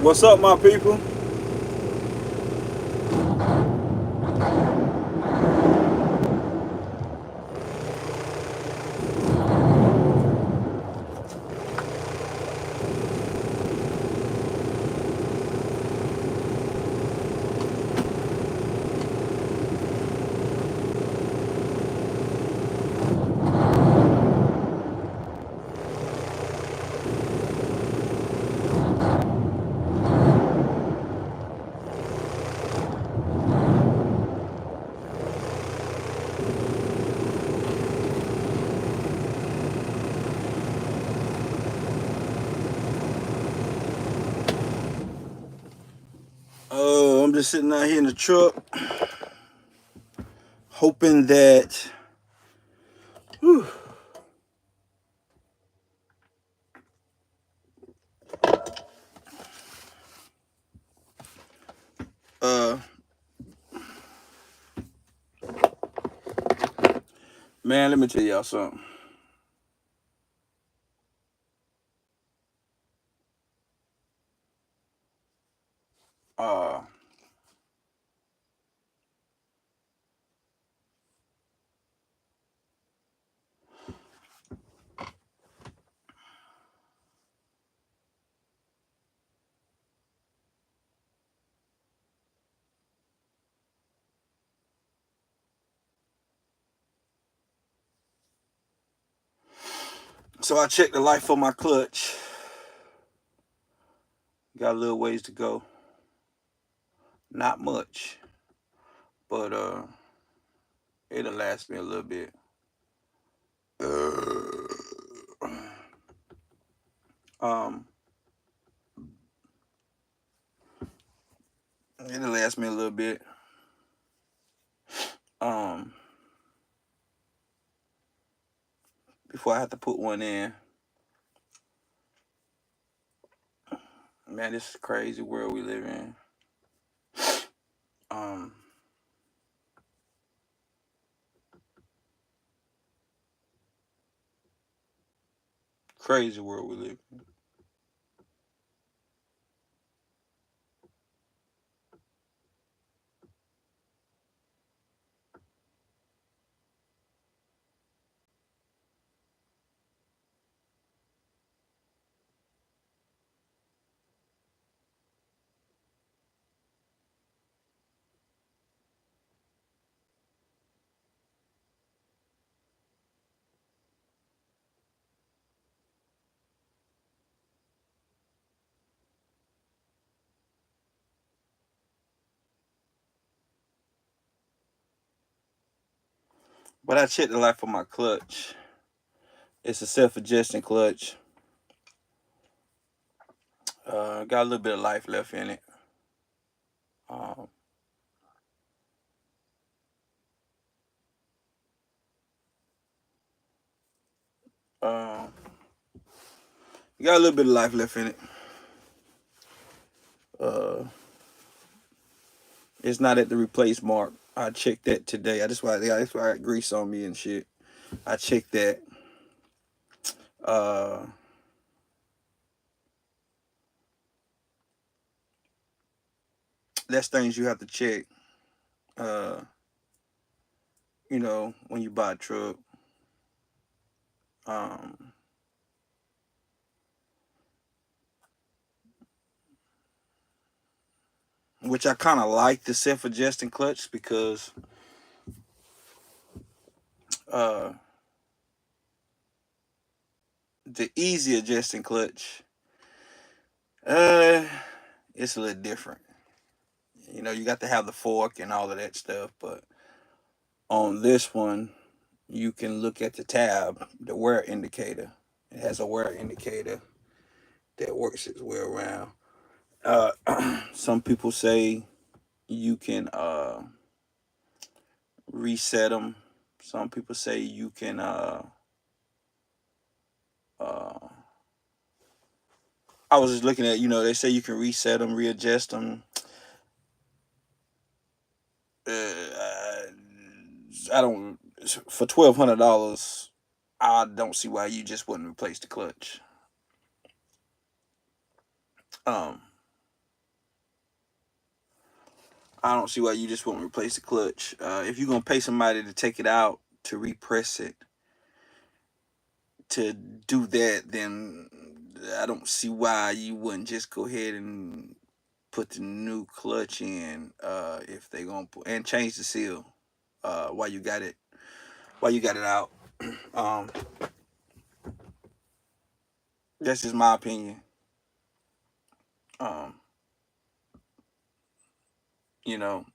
What's up, my people? I'm just sitting out here in the truck, hoping that, whew, uh, man, let me tell y'all something. Uh, so I checked the life of my clutch. Got a little ways to go. Not much, but it'll last me a little bit. Um, it'll last me a little bit. Um, before I have to put one in. Man, this is a crazy world we live in. Um, crazy world we live in. But I checked the life of my clutch. It's a self-adjusting clutch. Got a little bit of life left in it. Um, uh, got a little bit of life left in it. Uh, it's not at the replace mark. I checked that today. That's why I got grease on me and shit. I checked that. Uh, that's things you have to check. Uh, when you buy a truck. Um, which I kind of like the self-adjusting clutch because uh, the easy adjusting clutch, uh, it's a little different. You got to have the fork and all of that stuff, but on this one, you can look at the tab, the wear indicator. It has a wear indicator that works its way around. Some people say you can reset them. Some people say you can uh, I was just looking at, they say you can reset them, readjust them. I don't, for $1,200, I don't see why you just wouldn't replace the clutch. Um, I don't see why you just won't replace the clutch. If you're gonna pay somebody to take it out to repress it, to do that, then I don't see why you wouldn't just go ahead and put the new clutch in. If they gonna put, and change the seal while you got it out. Um, that's just my opinion. Um, you know,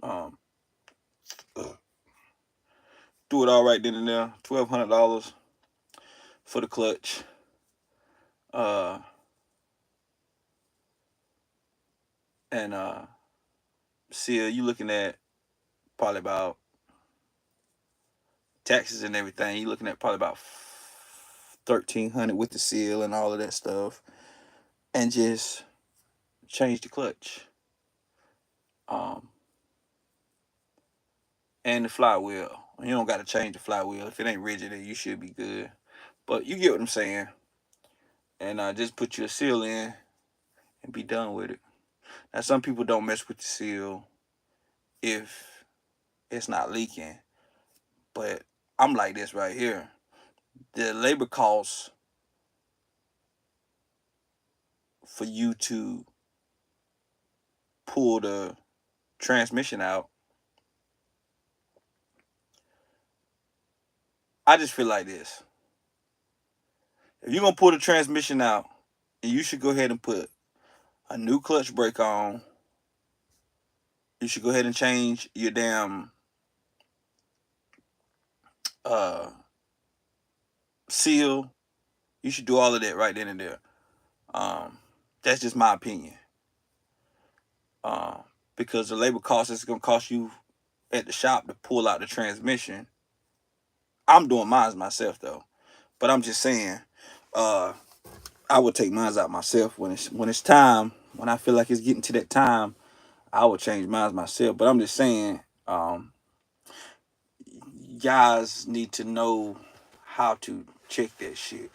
um, do it all right then and there. $1,200 for the clutch. Uh, and seal, you looking at probably about taxes and everything. You looking at probably about 1,300 with the seal and all of that stuff, and just change the clutch. Um, and the flywheel. You don't got to change the flywheel. If it ain't rigid, then you should be good. But you get what I'm saying. And just put your seal in and be done with it. Now, some people don't mess with the seal if it's not leaking. But I'm like this right here. The labor costs for you to pull the transmission out, I just feel like this. If you're going to pull the transmission out, you should go ahead and put a new clutch brake on. You should go ahead and change your damn uh, seal. You should do all of that right then and there. Um, that's just my opinion. Uh, because the labor cost is going to cost you at the shop to pull out the transmission. I'm doing mine myself though, but I'm just saying, I would take mine out myself when it's time. When I feel like it's getting to that time, I would change mine myself. But I'm just saying, guys need to know how to check that shit,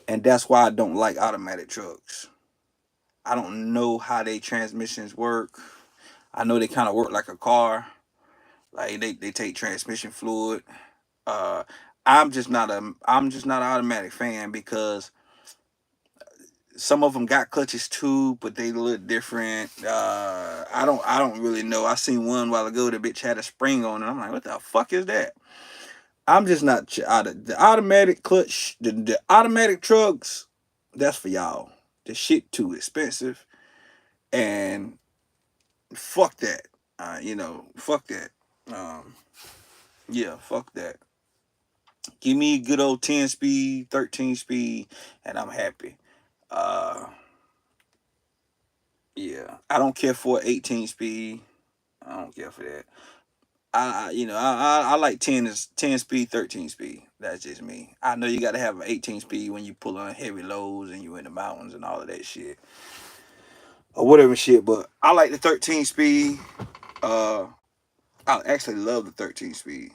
and that's why I don't like automatic trucks. I don't know how they transmissions work. I know they kind of work like a car, like they take transmission fluid. Uh, I'm just not an automatic fan because some of them got clutches too, but they look different. I don't really know. I seen one while ago. The bitch had a spring on it. I'm like, what the fuck is that? I'm just not the automatic clutch. The automatic trucks. That's for y'all. The shit too expensive, and fuck that. Fuck that. Um, yeah, fuck that. Give me a good old 10 speed, 13 speed, and I'm happy. Uh, yeah, I don't care for 18 speed. I don't care for that. I like 10 speed, 13 speed. That's just me. I know you got to have an 18 speed when you pull on heavy loads and you in the mountains and all of that shit or whatever shit. But I like the 13 speed. Uh, I actually love the 13 speed.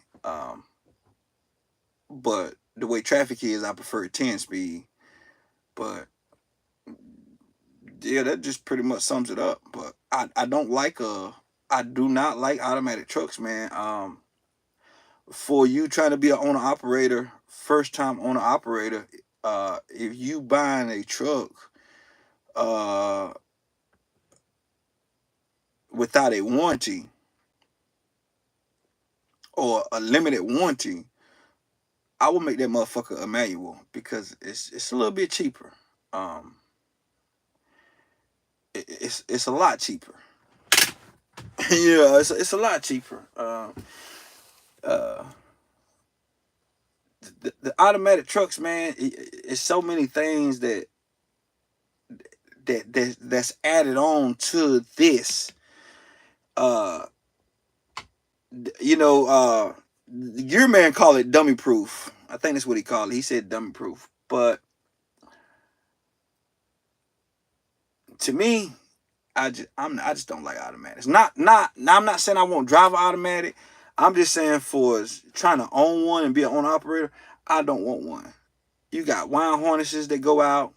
But the way traffic is, I prefer 10 speed. But yeah, that just pretty much sums it up. But I do not like automatic trucks, man. For you trying to be an owner operator, first time owner operator, if you buying a truck uh without a warranty or a limited warranty, I will make that motherfucker a manual because it's a little bit cheaper. Um, it's a lot cheaper. Yeah, it's a lot cheaper. Uh, the automatic trucks, man, it's so many things that's added on to this. Uh, your man called it dummy proof. I think that's what he called it. He said dummy proof, but to me, I just don't like automatics. I'm not saying I won't drive an automatic. I'm just saying for trying to own one and be an owner operator, I don't want one. You got wine harnesses that go out.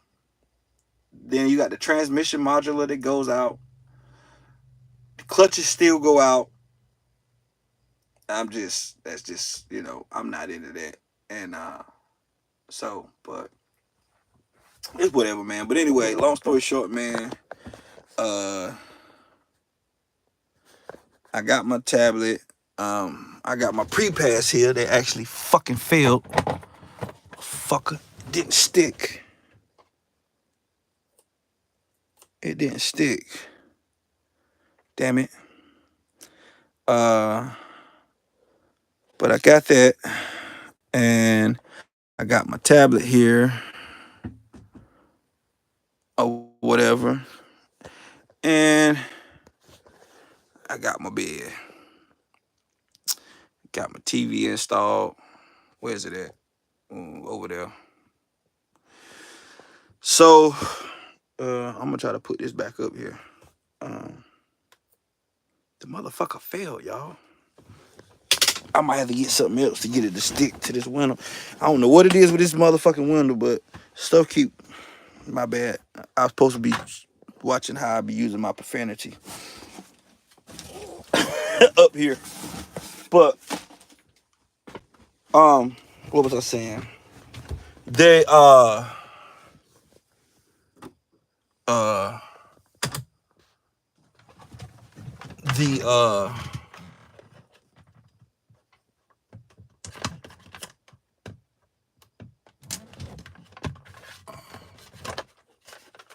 Then you got the transmission modular that goes out. Clutches still go out. That's just, I'm not into that. And but it's whatever, man. But anyway, long story short, man, uh I got my tablet. I got my pre-pass here. They actually fucking failed. Fucker. Didn't stick. It didn't stick. Damn it. But I got that. And I got my tablet here. Or whatever. And I got my bed. Got my TV installed. Where's it at? Over there. So, I'm gonna try to put this back up here. The motherfucker failed, y'all. I might have to get something else to get it to stick to this window. I don't know what it is with this motherfucking window, but stuff keep. My bad. I was supposed to be watching how I be using my profanity up here. But what was I saying? They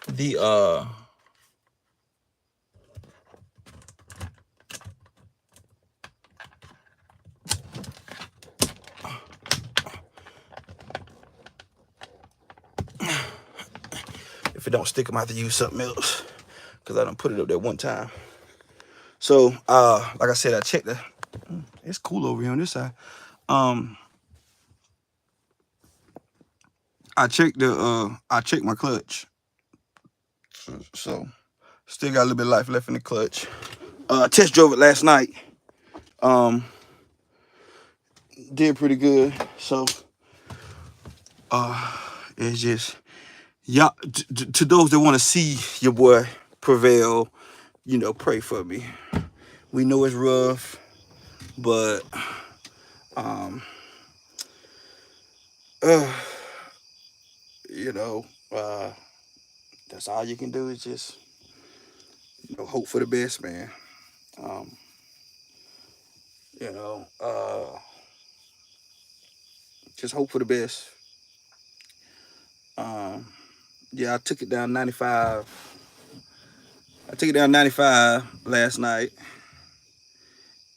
the if it don't stick, I'm gonna have to use something else because I done put it up there one time. So like I said, I checked the. It's cool over here on this side. I checked my clutch. So still got a little bit of life left in the clutch. Test drove it last night. Did pretty good. So it's just y'all to those that want to see your boy prevail, pray for me. We know it's rough, but you know, that's all you can do is just hope for the best, man. Um, you know, uh, just hope for the best. Yeah, I took it down 95. I took it down 95 last night,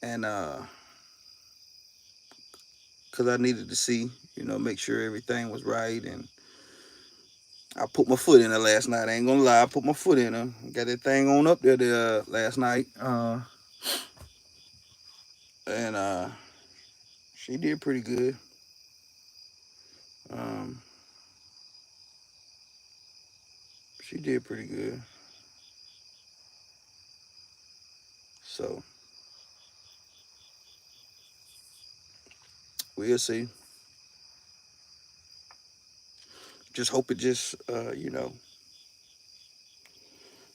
and because I needed to see, make sure everything was right, and I put my foot in her last night. I ain't gonna lie, I put my foot in her. Got that thing on up there last night, and she did pretty good. Um, she did pretty good. So we'll see. Just hope it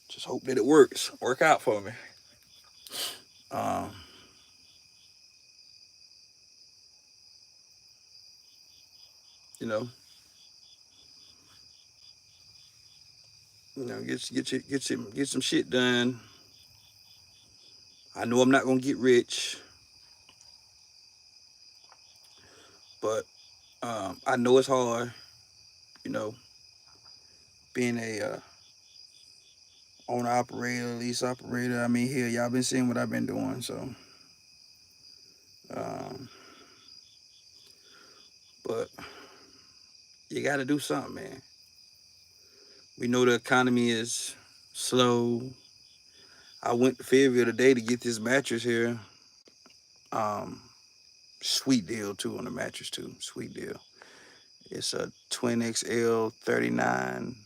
just hope that it work out for me. Um, you know, get some shit done. I know I'm not gonna get rich, but I know it's hard. You know, being a owner operator, lease operator. I mean, here y'all been seeing what I've been doing, so. Um, but you got to do something, man. We know the economy is slow. I went to Fayetteville today to get this mattress here. Um, Sweet deal too on the mattress too. Sweet deal. It's a twin XL 39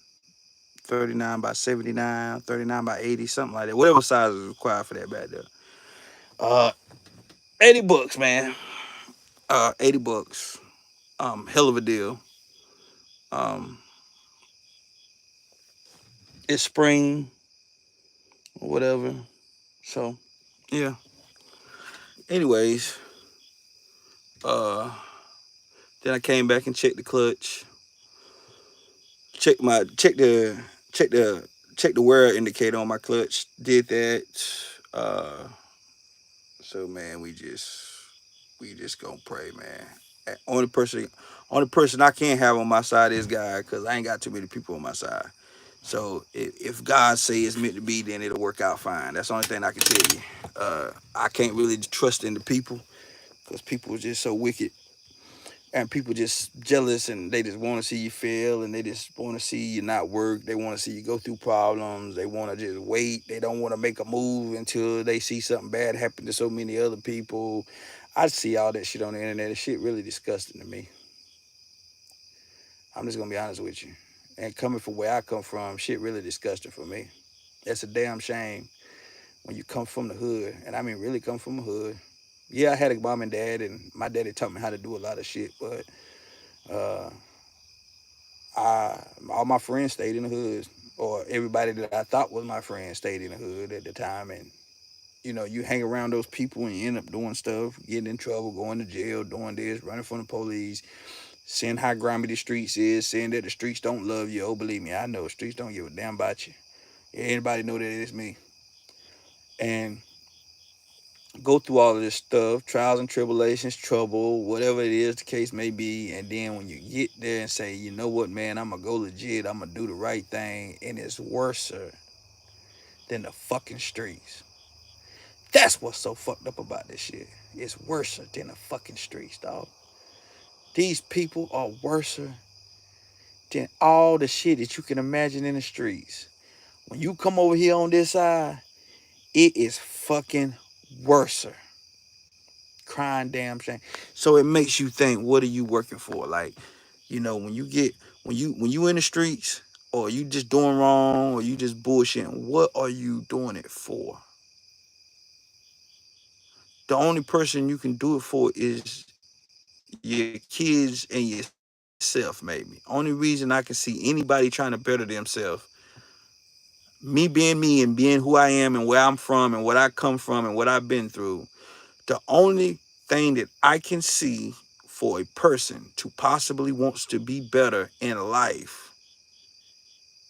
by 79, 39 by 80, something like that. Whatever size is required for that back there. Uh, $80, man. $80. Hell of a deal. Um, it's spring or whatever. So yeah. Anyways, uh, then I came back and checked the clutch, checked my check the check the wear indicator on my clutch. Did that. Uh, so man, we just gonna pray, man. Only person I can't have on my side is God, cause I ain't got too many people on my side. So if God say it's meant to be, then it'll work out fine. That's the only thing I can tell you. I can't really trust in the people, because people are just so wicked, and people just jealous, and they just want to see you fail, and they just want to see you not work. They want to see you go through problems. They want to just wait. They don't want to make a move until they see something bad happen to so many other people. I see all that shit on the internet. It's shit really disgusting to me. I'm just gonna be honest with you. And coming from where I come from, shit really disgusting for me. That's a damn shame when you come from the hood, and I mean really come from a hood. Yeah, I had a mom and dad, and my daddy taught me how to do a lot of shit, but uh, all my friends stayed in the hood, or everybody that I thought was my friend stayed in the hood at the time. And you hang around those people and you end up doing stuff, getting in trouble, going to jail, doing this, running from the police, seeing how grimy the streets is, saying that the streets don't love you. Oh, believe me, I know the streets don't give a damn about you. Anybody know that it's me. And go through all of this stuff, trials and tribulations, trouble, whatever it is the case may be, and then when you get there and say, you know what, man, I'm gonna go legit, I'm gonna do the right thing, and it's worse than the fucking streets. That's what's so fucked up about this shit. It's worse than the fucking streets, dog. These people are worse than all the shit that you can imagine in the streets. When you come over here on this side, it is fucking worse. Crying damn shame. So it makes you think, what are you working for? Like, when you in the streets, or you just doing wrong, or you just bullshitting, what are you doing it for? The only person you can do it for is your kids and yourself, maybe. Only reason I can see anybody trying to better themselves, me being me and being who I am and where I'm from and what I come from and what I've been through, the only thing that I can see for a person to possibly wants to be better in life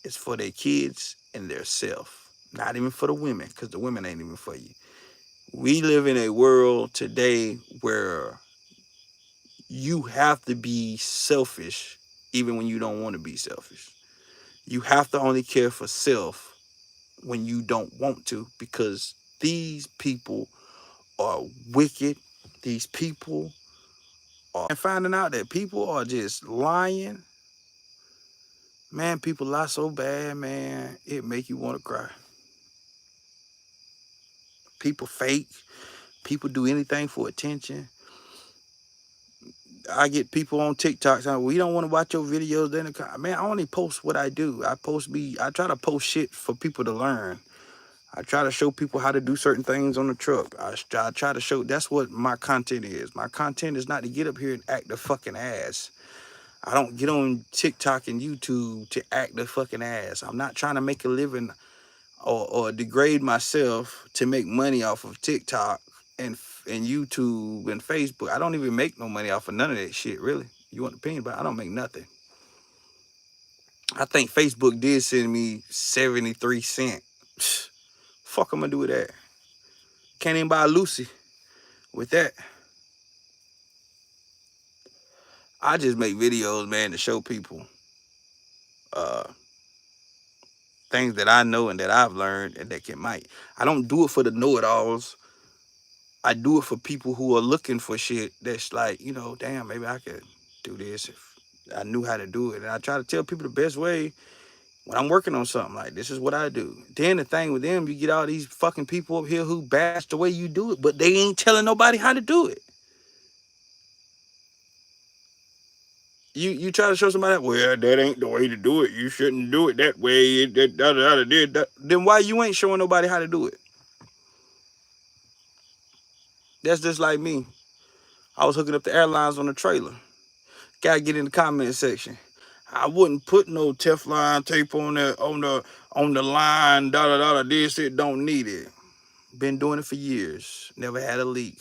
is for their kids and their self. Not even for the women, because the women ain't even for you. We live in a world today where you have to be selfish even when you don't want to be selfish. You have to only care for self when you don't want to, because these people are wicked. These people are, and finding out that people are just lying. Man, people lie so bad, man, it make you want to cry. People fake. People do anything for attention. I get people on TikTok saying, "We don't want to watch your videos." Then, man, I only post what I do. I try to post shit for people to learn. I try to show people how to do certain things on the truck. I try to show, that's what my content is. My content is not to get up here and act the fucking ass. I don't get on TikTok and YouTube to act the fucking ass. I'm not trying to make a living or degrade myself to make money off of TikTok and YouTube and Facebook. I don't even make no money off of none of that shit, really. You want the opinion, but I don't make nothing. I think Facebook did send me 73 cents. Fuck I'm gonna do with that? Can't even buy a Lucy with that. I just make videos, man, to show people uh, things that I know and that I've learned and that can might. I don't do it for the know-it-alls. I do it for people who are looking for shit that's like, damn, maybe I could do this if I knew how to do it. And I try to tell people the best way when I'm working on something, like, this is what I do. Then the thing with them, you get all these fucking people up here who bash the way you do it, but they ain't telling nobody how to do it. You try to show somebody, well, that ain't the way to do it. You shouldn't do it that way. Then why you ain't showing nobody how to do it? That's just like me. I was hooking up the airlines on the trailer. Gotta get in the comment section. I wouldn't put no Teflon tape on the line. This it don't need it. Been doing it for years. Never had a leak.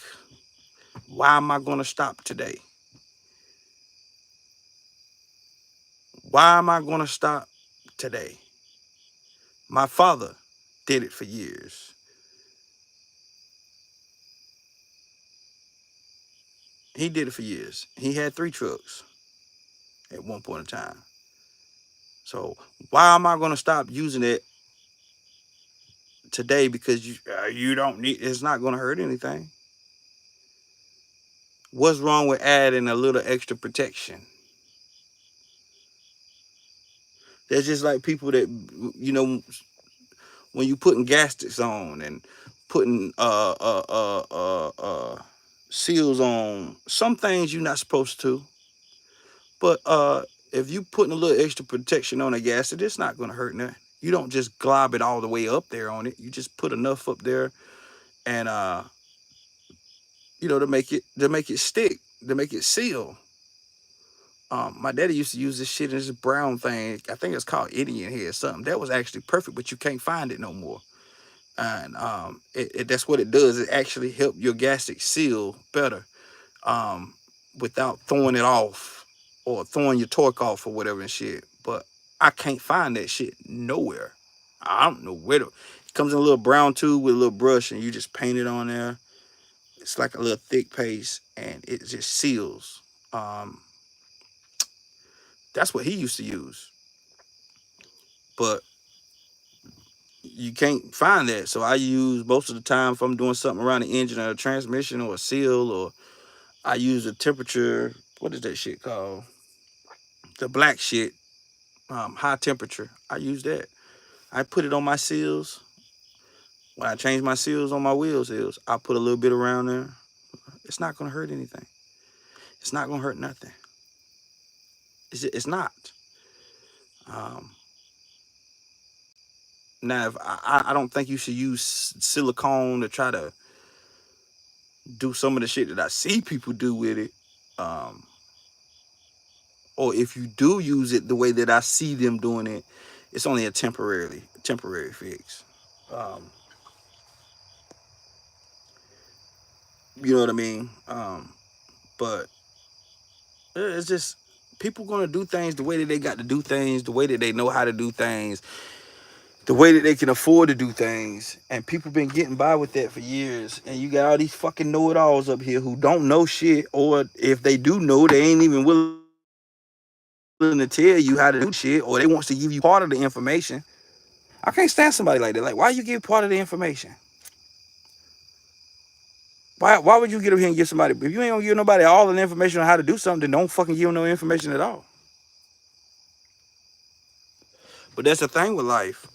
Why am I going to stop today? Why am I going to stop today? My father did it for years. He did it for years. He had 3 trucks at one point in time. So why am I going to stop using it today? Because you don't need, it's not going to hurt anything. What's wrong with adding a little extra protection? There's just like people that, when you putting gaskets on and putting seals on, some things you're not supposed to. But if you putting a little extra protection on a gasket, it's not going to hurt nothing. You don't just glob it all the way up there on it. You just put enough up there, and to make it stick, to make it seal. My daddy used to use this shit in this brown thing. I think it's called Indian hair or something. That was actually perfect, but you can't find it no more. And that's what it does. It actually helps your gasket seal better, um, without throwing it off or throwing your torque off or whatever and shit. But I can't find that shit nowhere. I don't know where it comes in a little brown tube with a little brush, and you just paint it on there. It's like a little thick paste, and it just seals. Um, that's what he used to use, but you can't find that. So I use most of the time if I'm doing something around the engine or a transmission or a seal, or I use a temperature. What is that shit called? The black shit. High temperature. I use that. I put it on my seals. When I change my seals on my wheel seals, I put a little bit around there. It's not gonna hurt anything. It's not gonna hurt nothing. It's not. Um, Now, if I don't think you should use silicone to try to do some of the shit that I see people do with it. Um, or if you do use it the way that I see them doing it, it's only a temporary fix. Um, you know what I mean? But it's just people gonna do things the way that they got to do things, the way that they know how to do things, the way that they can afford to do things, and people been getting by with that for years. And you got all these fucking know-it-alls up here who don't know shit, or if they do know, they ain't even willing to tell you how to do shit, or they wants to give you part of the information. I can't stand somebody like that. Like, why you give part of the information? Why would you get up here and give somebody, if you ain't gonna give nobody all the information on how to do something, then don't fucking give them no information at all. But that's the thing with life.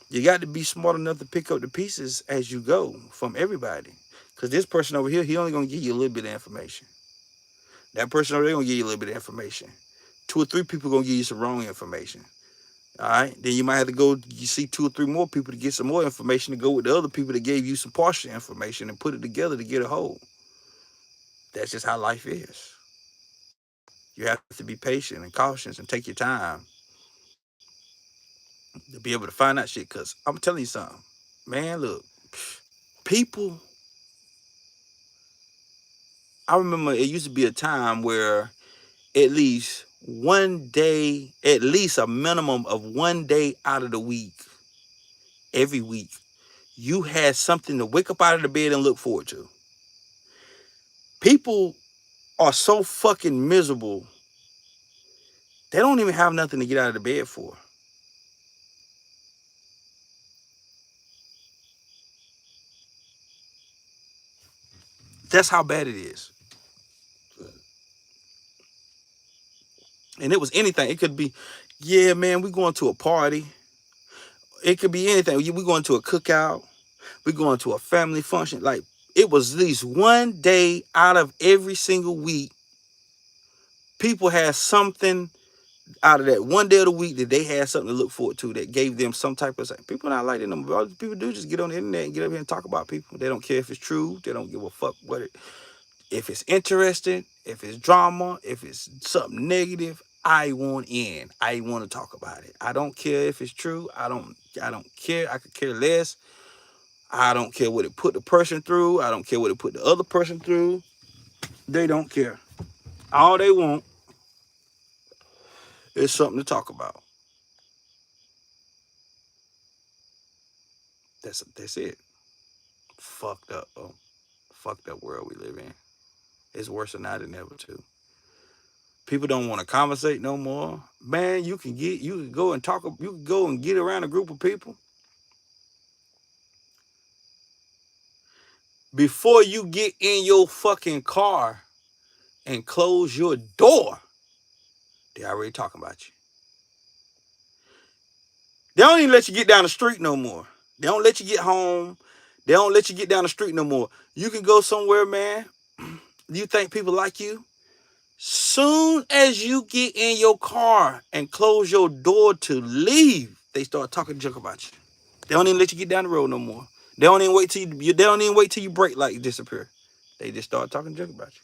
You got to be smart enough to pick up the pieces as you go from everybody. Because this person over here, he only going to give you a little bit of information. That person over there going to give you a little bit of information. 2 or 3 people going to give you some wrong information. All right? Then you might have to go, you see 2 or 3 more people to get some more information to go with the other people that gave you some partial information and put it together to get a whole. That's just how life is. You have to be patient and cautious and take your time to be able to find out shit. Because I'm telling you something. Man, look. People, I remember it used to be a time where at least one day, at least a minimum of one day out of the week, every week, you had something to wake up out of the bed and look forward to. People are so fucking miserable, they don't even have nothing to get out of the bed for. That's how bad it is. And it was anything. It could be, yeah, man, we going to a party. It could be anything. We going to a cookout. We going to a family function. Like, it was at least one day out of every single week, people had something out of that one day of the week that they had something to look forward to that gave them some type of, people not like that no more. All people do just get on the internet and get up here and talk about people. They don't care if it's true. They don't give a fuck if it's interesting, if it's drama, if it's something negative. I want in. I want to talk about it. I don't care if it's true. I don't care. I could care less. I don't care what it put the person through. I don't care what it put the other person through. They don't care. All they want is something to talk about. That's it. Fucked up, bro. Fucked up world we live in. It's worse than than ever too. People don't want to conversate no more. Man, you can go and talk. You can go and get around a group of people. Before you get in your fucking car and close your door, they already talking about you. They don't even let you get down the street no more. They don't let you get home. They don't let you get down the street no more. You can go somewhere, man. You think people like you? Soon as you get in your car and close your door to leave, they start talking junk about you. They don't even let you get down the road no more. They don't even wait till you. They don't even wait till you break like you disappear. They just start talking junk about you.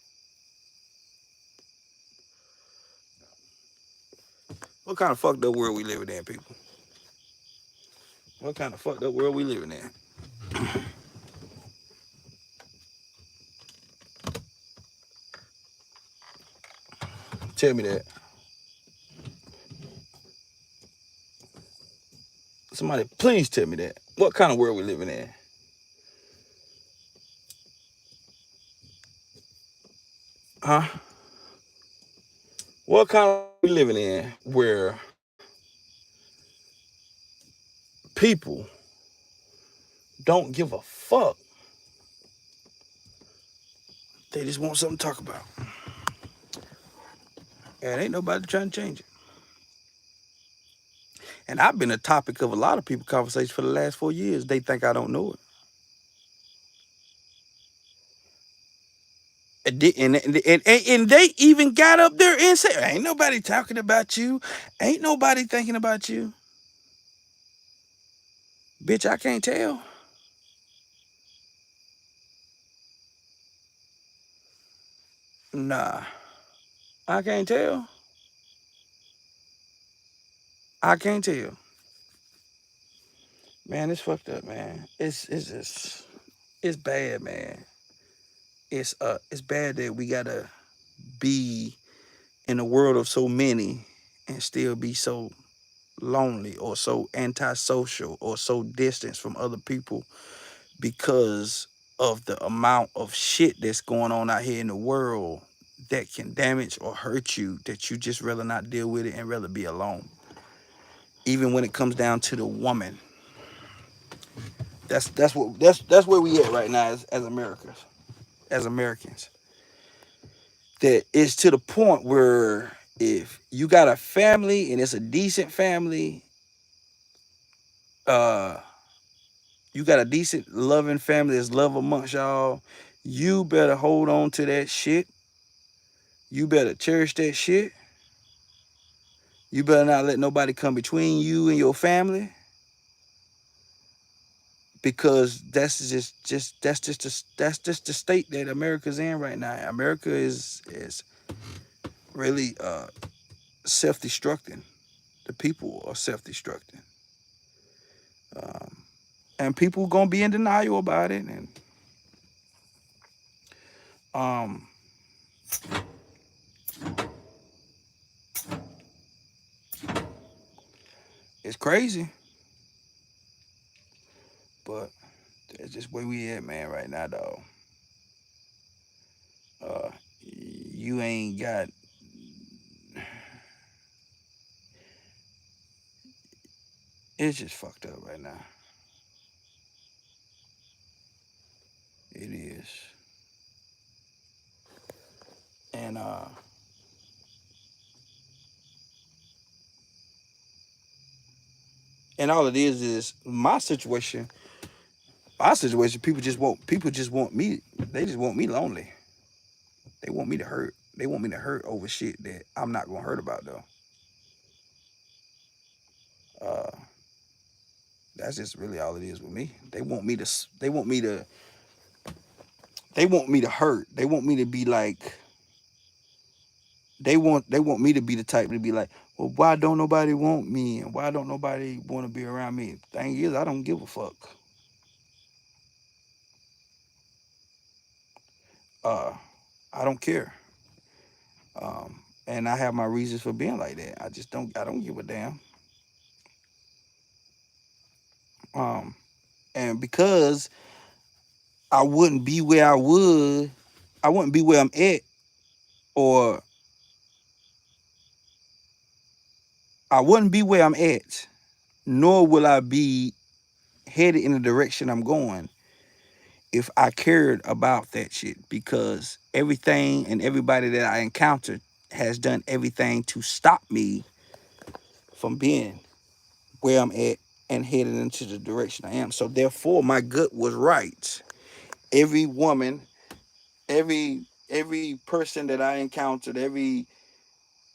What kind of fucked up world we living in, people? What kind of fucked up world we living in? Tell me that. Somebody, please tell me that. What kind of world we living in? Huh? What kind of world we living in where people don't give a fuck? They just want something to talk about. And ain't nobody trying to change it. And I've been a topic of a lot of people's conversations for the last 4 years. They think I don't know it. And they even got up there and said, ain't nobody talking about you. Ain't nobody thinking about you. Bitch, I can't tell. Nah, I can't tell. I can't tell. Man, it's fucked up, man. It's just it's bad, man. It's bad that we gotta be in a world of so many and still be so lonely or so antisocial or so distant from other people because of the amount of shit that's going on out here in the world that can damage or hurt you, that you just rather not deal with it and rather be alone. Even when it comes down to the woman. That's where we at right now as Americans. As Americans. That it's to the point where if you got a family and it's a decent family, uh you got a decent loving family, there's love amongst y'all, you better hold on to that shit. You better cherish that shit. You better not let nobody come between you and your family, because that's just the state that America's in right now. America is really self-destructing. The people are self-destructing, and people gonna be in denial about it, and um, it's crazy, but that's just where we at, man, right now, dog. You ain't got. It's just fucked up right now. It is, and and all it is my situation. My situation, people just want me. They just want me lonely. They want me to hurt. They want me to hurt over shit that I'm not gonna hurt about though. Uh, that's just really all it is with me. They want me to. They want me to. They want me to hurt. They want me to be like. They want me to be the type to be like, well, why don't nobody want me, and why don't nobody want to be around me? Thing is, I don't give a fuck. Uh, I don't care. And I have my reasons for being like that. I don't give a damn. Um, and because I wouldn't be where I wouldn't be where I'm at, or I wouldn't be where I'm at, nor will I be headed in the direction I'm going if I cared about that shit. Because everything and everybody that I encountered has done everything to stop me from being where I'm at and headed into the direction I am. So therefore, my gut was right. Every woman, every person that I encountered, every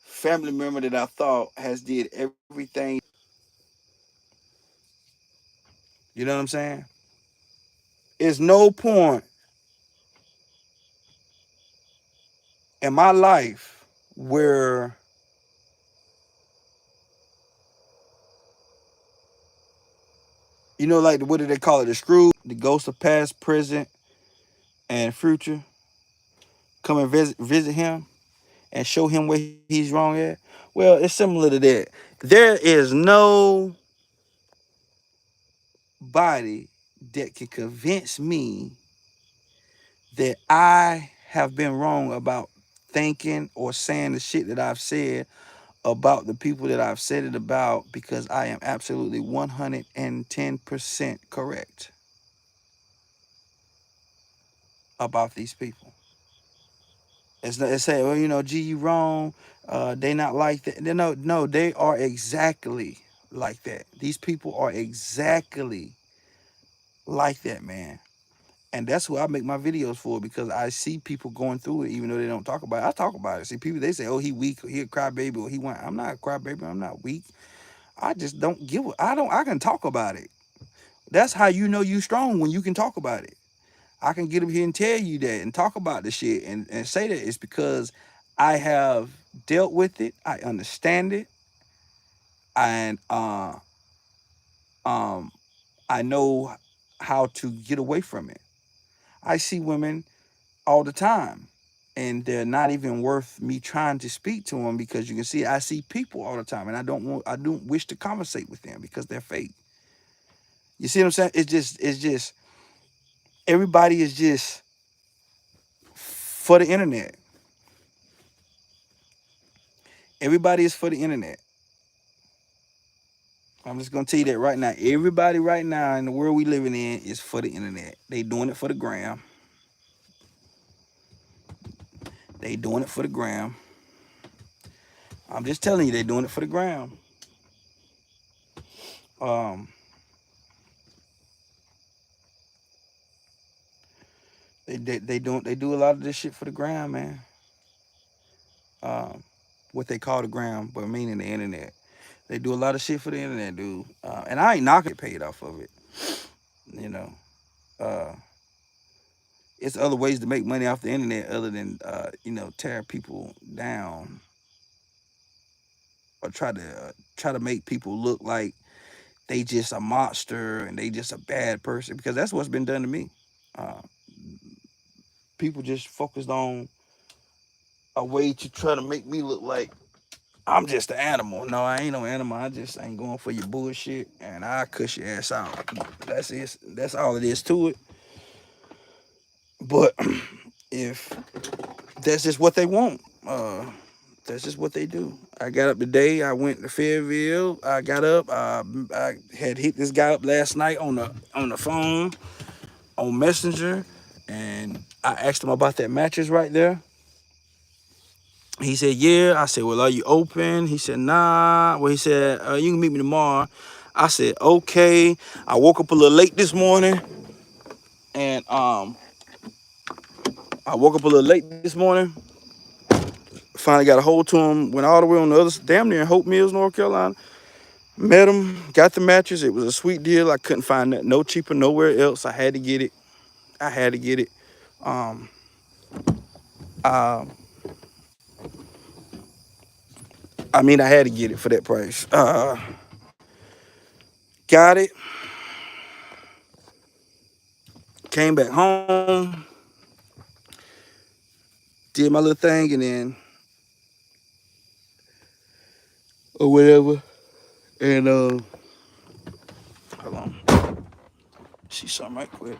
family member that I thought has did everything. You know what I'm saying? It's no point in my life where like what do they call it? The screw, the ghost of past, present, and future come and visit him and show him where he's wrong at. Well, it's similar to that. There is no body that can convince me that I have been wrong about thinking or saying the shit that I've said about the people that I've said it about, because I am absolutely 110% correct about these people. It's saying, well, gee, you wrong. They not like that. No, they are exactly like that. These people are exactly like that, man. And that's who I make my videos for, because I see people going through it, even though they don't talk about it. I talk about it. See, people, they say, oh, he weak, or he a crybaby, or he want. I'm not a crybaby. I'm not weak. I just don't give a. I can talk about it. That's how you know you strong, when you can talk about it. I can get up here and tell you that and talk about the shit and say that it's because I have dealt with it. I understand it. And um I know how to get away from it. I see women all the time, and they're not even worth me trying to speak to them, because you can see I see people all the time, and I don't wish to conversate with them because they're fake. You see what I'm saying? It's just everybody is just for the internet. Everybody is for the internet. I'm just gonna tell you that right now. Everybody right now in the world we living in is for the internet. They doing it for the gram. They doing it for the gram. I'm just telling you, they doing it for the gram. Um, they do a lot of this shit for the gram, man. Um, what they call the gram, but meaning the internet. They do a lot of shit for the internet, dude. And I ain't knocking, get paid off of it. You know, uh, it's other ways to make money off the internet other than tear people down, or try to make people look like they just a monster and they just a bad person, because that's what's been done to me. Uh, People just focused on a way to try to make me look like I'm just an animal. No, I ain't no animal. I just ain't going for your bullshit, and I cuss your ass out. That's it. That's all it is to it. But if that's just what they want, that's just what they do. I got up today. I went to Fayetteville. I got up. I had hit this guy up last night on the phone, on Messenger, and I asked him about that mattress right there. He said, yeah. I said, well, are you open? He said, nah. Well, he said, you can meet me tomorrow. I said, okay. I woke up a little late this morning, and I woke up a little late this morning. Finally got a hold to him. Went all the way on the other, damn near Hope Mills, North Carolina. Met him, got the mattress. It was a sweet deal. I couldn't find that no cheaper nowhere else. I had to get it. I had to get it. Um, uh, I had to get it for that price. Got it. Came back home. did my little thing, and then or whatever. And hold on, see something right quick.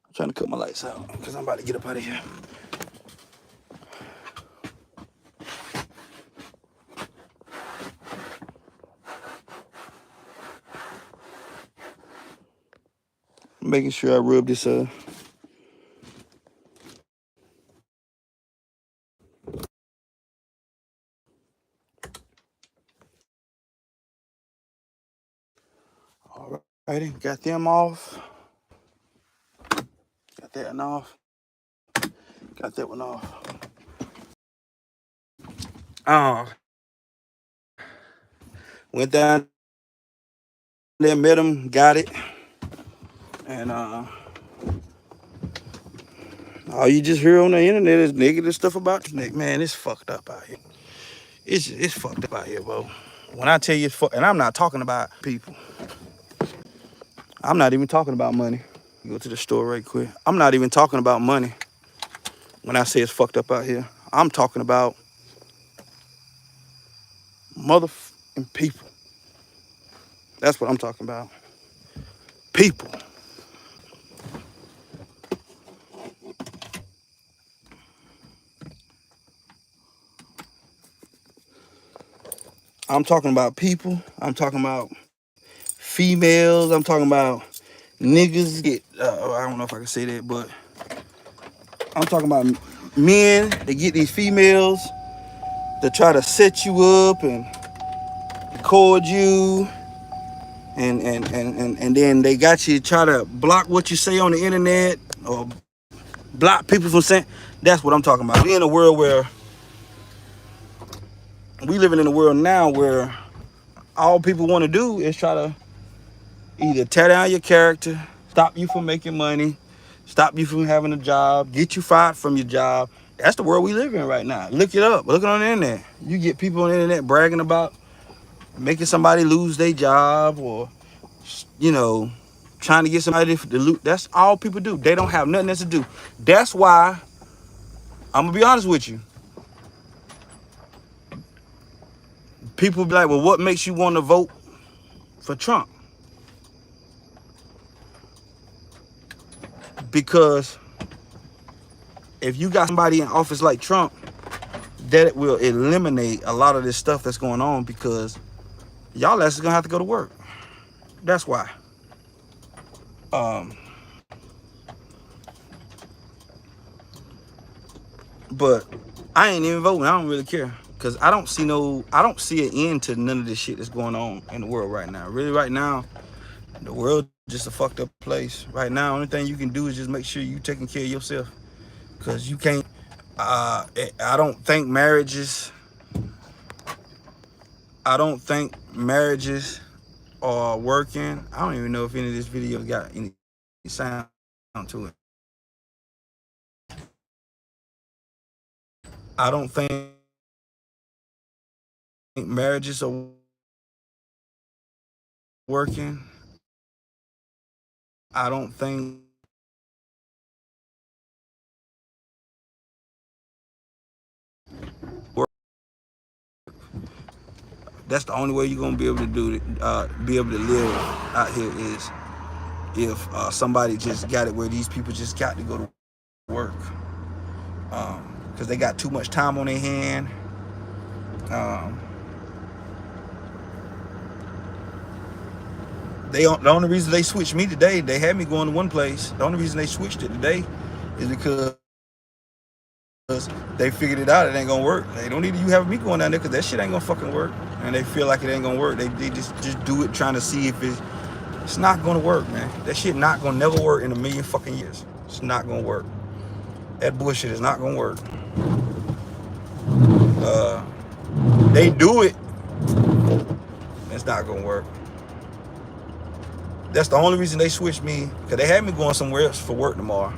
I'm trying to cut my lights out because I'm about to get up out of here. Making sure I rub this alrighty, got them off. Got that one off. Got that one off. Went down there, met him, got it. And all you just hear on the internet is negative stuff about the neck. Man, it's fucked up out here. It's fucked up out here, bro. When I tell you it's fucked, and I'm not talking about people. I'm not even talking about money. Go to the store right quick. I'm not even talking about money when I say it's fucked up out here. I'm talking about motherfucking people. That's what I'm talking about. People. I'm talking about people. I'm talking about females. I'm talking about niggas get, I don't know if I can say that, but I'm talking about men that get these females to try to set you up and record you, and then they got you try to block what you say on the internet or block people from saying. That's what I'm talking about. We're in a world where we living in a world now where all people want to do is try to either tear down your character, stop you from making money, stop you from having a job, get you fired from your job. That's the world we live in right now. Look it up. Look it on the internet. You get people on the internet bragging about making somebody lose their job or, you know, trying to get somebody to lose. That's all people do. They don't have nothing else to do. That's why, I'm going to be honest with you. People be like, well, what makes you want to vote for Trump? Because if you got somebody in office like Trump, that will eliminate a lot of this stuff that's going on because y'all asses gonna have to go to work. That's why. But I ain't even voting. I don't really care because I don't see an end to none of this shit that's going on in the world right now. Really, right now, the world just a fucked up place. Right now, only thing you can do is just make sure you taking care of yourself because you can't. I don't think marriages. I don't think marriages are working. I don't even know if any of this video got any sound to it. I don't think marriages are working. I don't think that's the only way you're gonna be able to do it. Be able to live out here is if somebody just got it where these people just got to go to work because they got too much time on their hand. The only reason they switched me today, they had me going to one place. The only reason they switched it today is because they figured it out. It ain't gonna work. They don't need you having me going down there because that shit ain't gonna fucking work. And they feel like it ain't gonna work. They just do it trying to see if it's not gonna work, man. That shit not gonna never work in a million fucking years. It's not gonna work. That bullshit is not gonna work. They do it. It's not gonna work. That's the only reason they switched me because they had me going somewhere else for work tomorrow.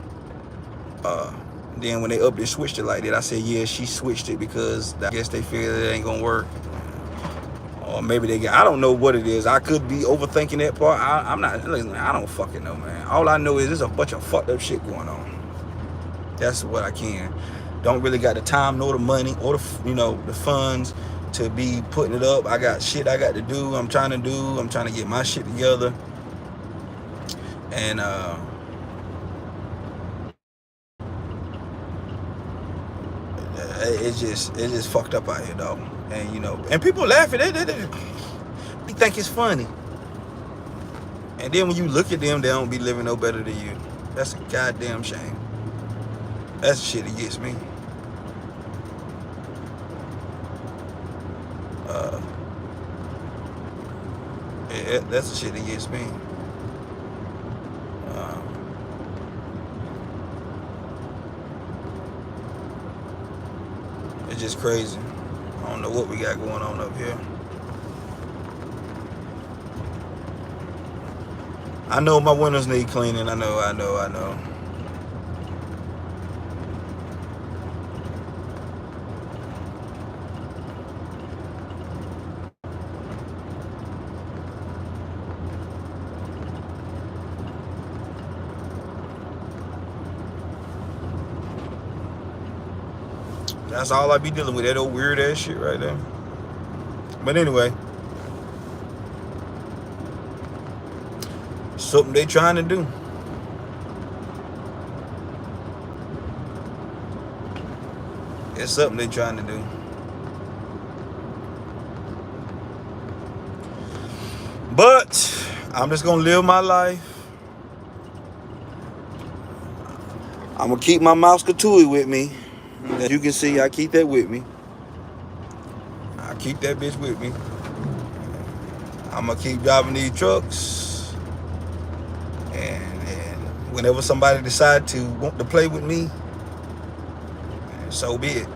Then when they up and switched it like that, I said, yeah, she switched it because I guess they figured it ain't gonna work. Or maybe they got, I don't know what it is. I could be overthinking that part. I'm not, listen, I don't fucking know, man. All I know is there's a bunch of fucked up shit going on. That's what I can. Don't really got the time nor the money or the funds to be putting it up. I got shit I got to do. I'm trying to get my shit together. And it's just fucked up out here, though. And and people laughing. They think it's funny. And then when you look at them, they don't be living no better than you. That's a goddamn shame. That's the shit that gets me. That's the shit that gets me. It's just crazy. I don't know what we got going on up here. I know my windows need cleaning. I know. That's all I be dealing with, that old weird ass shit right there. But anyway, something they trying to do. It's something they trying to do. But I'm just gonna live my life. I'm gonna keep my mouse Katui with me. As you can see, I keep that with me. I keep that bitch with me. I'm gonna keep driving these trucks. And whenever somebody decide to want to play with me, so be it.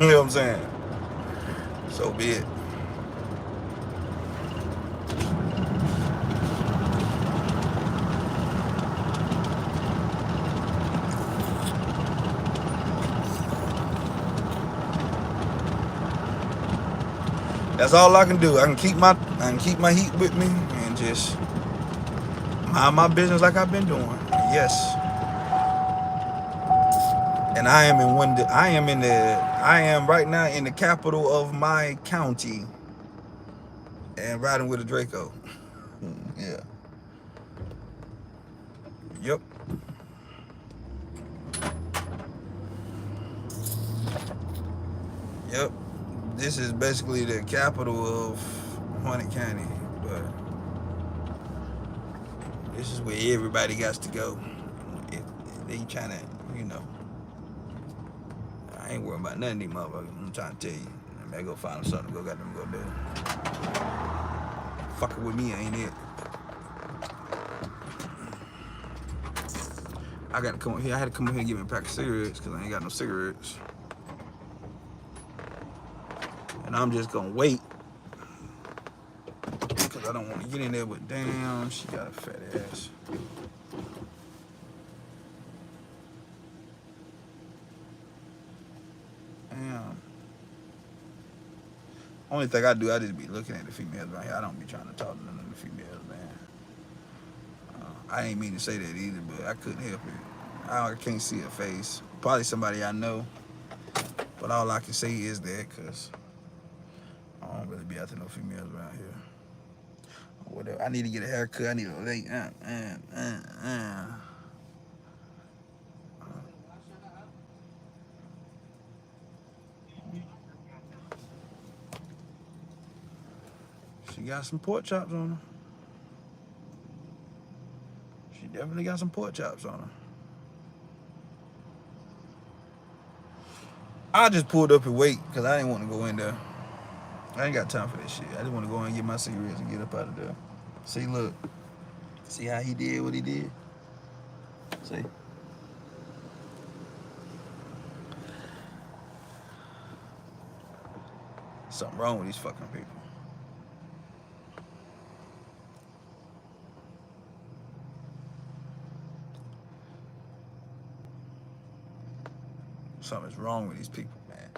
You know what I'm saying? So be it. That's all I can do. I can keep my heat with me and just mind my business like I've been doing. Yes. And I am right now in the capital of my county and riding with a Draco. Yeah. Yep. Yep. This is basically the capital of Harnett County, but this is where everybody got to go. If they trying to, I ain't worried about none of these motherfuckers. I'm trying to tell you. I better go find them something to go there. Fucking with me ain't it. I got to come up here. I had to come up here and get me a pack of cigarettes because I ain't got no cigarettes. And I'm just gonna wait because I don't want to get in there. But damn, she got a fat ass. Damn. Only thing I do, I just be looking at the females right here. I don't be trying to talk to none of the females, man. I ain't mean to say that either, but I couldn't help it. I can't see her face. Probably somebody I know. But all I can say is that because I don't really be after no females around here. Whatever. I need to get a haircut. I need a late. She got some pork chops on her. She definitely got some pork chops on her. I just pulled up and wait because I didn't want to go in there. I ain't got time for that shit. I just want to go in and get my cigarettes and get up out of there. See, look. See how he did what he did? See? Something wrong with these fucking people. Something's wrong with these people, man.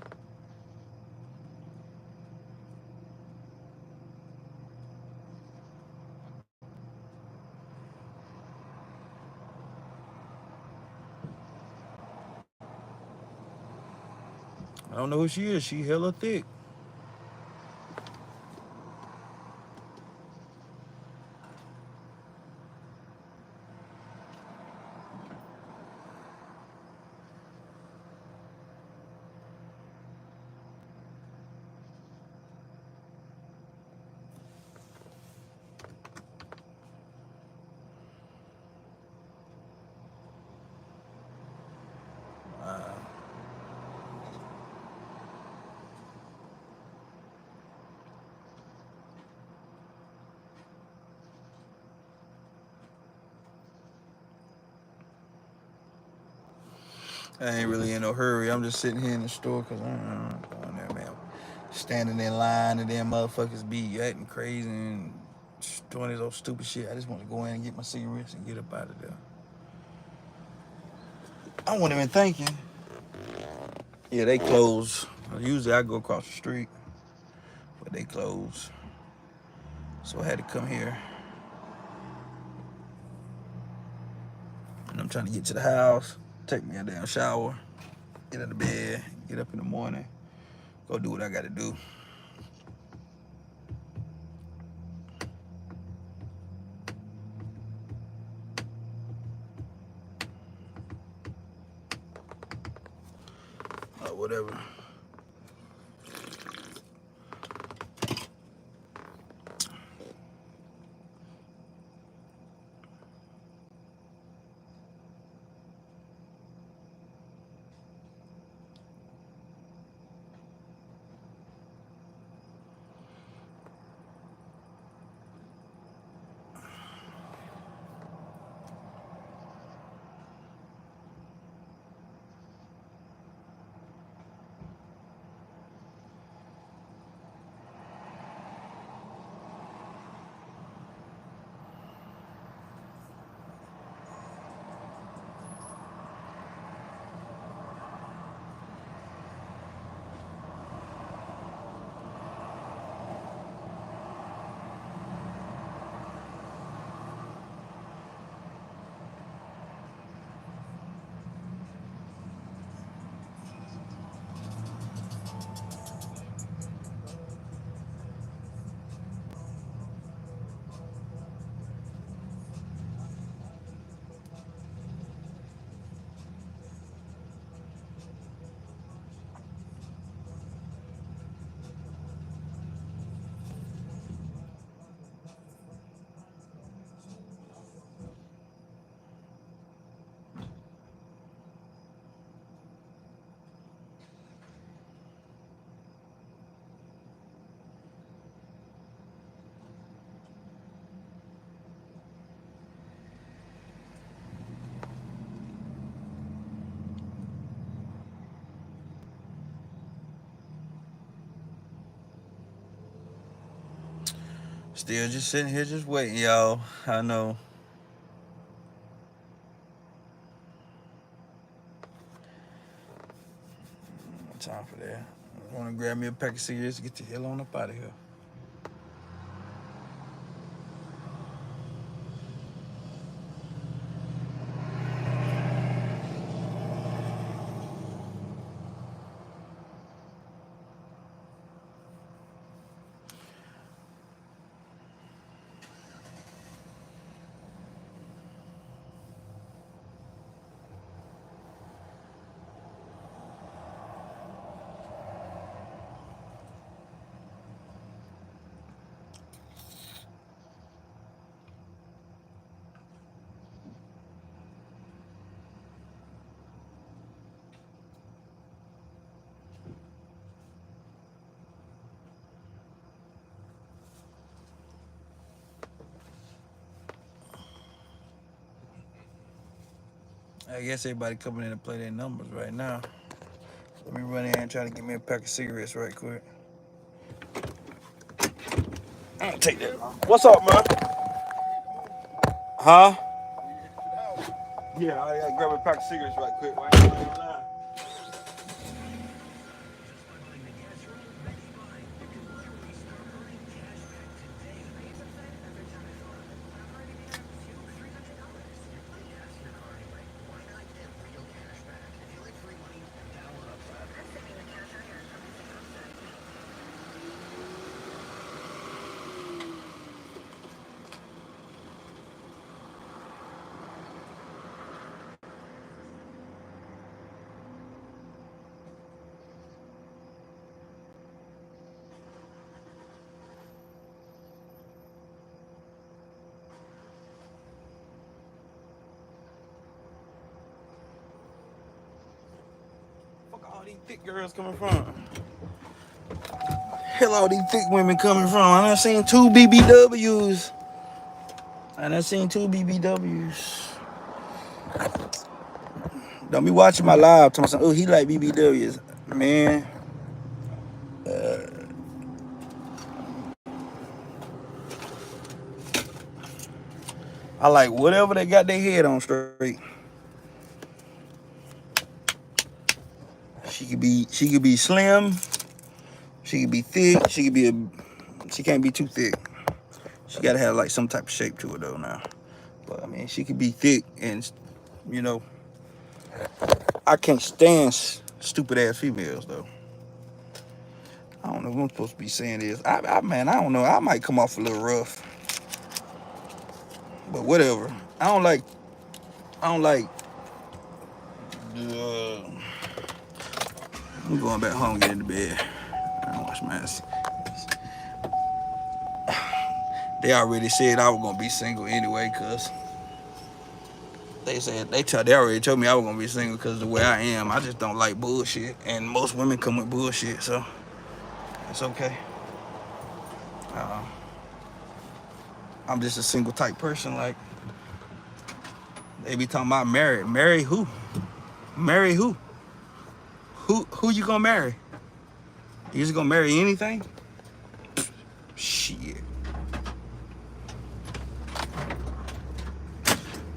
I don't know who she is. She hella thick. I ain't really in no hurry. I'm just sitting here in the store because I'm going there, man. Standing in line and then motherfuckers be acting crazy and doing this old stupid shit. I just want to go in and get my cigarettes and get up out of there. I wasn't even thinking. Yeah, they close. Usually I go across the street, but they close. So I had to come here. And I'm trying to get to the house, take me a damn shower, get out of bed, get up in the morning, go do what I got to do. Or whatever. Still just sitting here just waiting, y'all. I know. No time for that. I want to grab me a pack of cigarettes and get the hell on up out of here. I guess everybody coming in to play their numbers right now. Let me run in and try to get me a pack of cigarettes right quick. I'm gonna take that. What's up, man? Huh? Yeah, I gotta grab a pack of cigarettes right quick. these thick girls coming from? Hell, all these thick women coming from? I done seen two BBWs. Don't be watching my live. Talking oh, he like BBWs, man. I like whatever they got their head on straight. She could be slim. She could be thick. She can't be too thick. She gotta have like some type of shape to it though now. But I mean, she could be thick and, you know, I can't stand stupid ass females though. I don't know what I'm supposed to be saying is. Man, I don't know. I might come off a little rough. But whatever. I'm going back home, get into bed. I don't wash my ass. They already said I was gonna be single anyway, cause they already told me I was gonna be single because the way I am, I just don't like bullshit, and most women come with bullshit, so it's okay. I'm just a single type person. Like they be talking about marry who? Marry who? Who you gonna marry? You just gonna marry anything? Shit.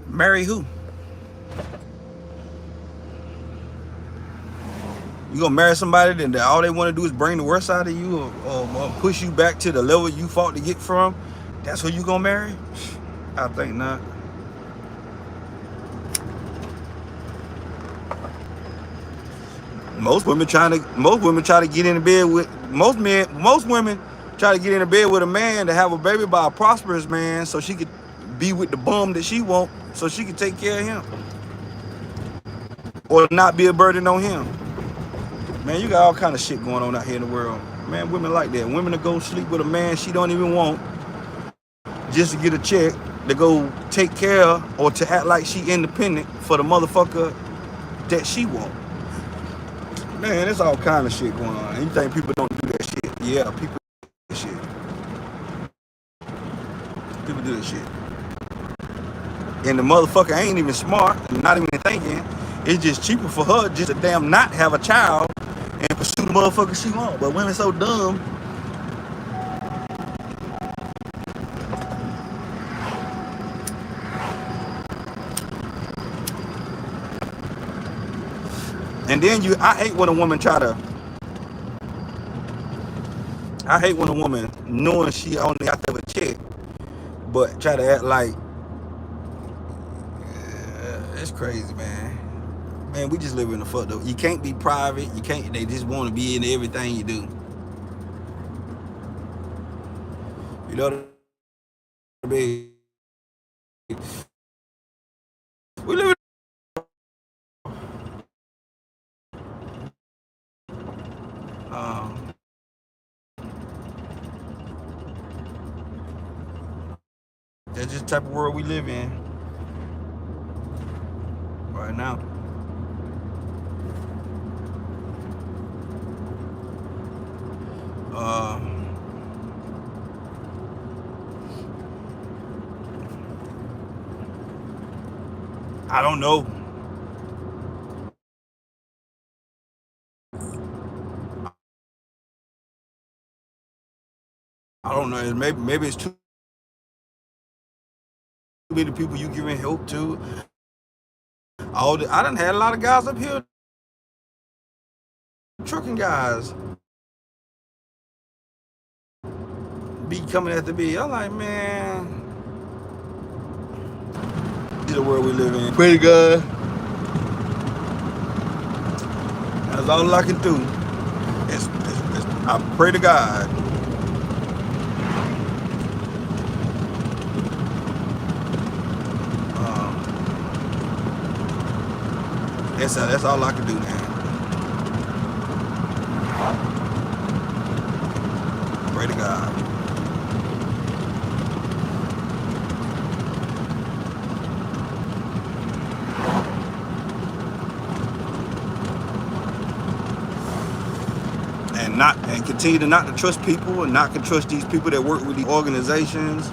Marry who? You gonna marry somebody that all they want to do is bring the worst out of you, or push you back to the level you fought to get from? That's who you gonna marry? I think not. Most women try to get into bed with most women try to get into bed with a man to have a baby by a prosperous man, so she could be with the bum that she want, so she could take care of him or not be a burden on him. Man, you got all kind of shit going on out here in the world. Man, women like that. Women to go sleep with a man she don't even want just to get a check to go take care of or to act like she independent for the motherfucker that she want. Man, there's all kind of shit going on. You think people don't do that shit? Yeah, people do that shit. People do that shit. And the motherfucker ain't even smart, not even thinking. It's just cheaper for her just to damn not have a child and pursue the motherfucker she want. But women so dumb. And then I hate when a woman knowing she only out there with a check, but try to act like, it's crazy, man. Man, we just live in the fuck though. You can't be private. They just want to be in everything you do. You know what I mean? We live in that's just the type of world we live in right now. I don't know. I don't know. Maybe it's too many people you giving help to. I done had a lot of guys up here, trucking guys, be coming after me. I'm like, man, this is the world we live in. Pretty good. That's all I can do. I pray to God. That's all I can do, man. Pray to God. not and continue to not to trust people and not to trust these people that work with these organizations.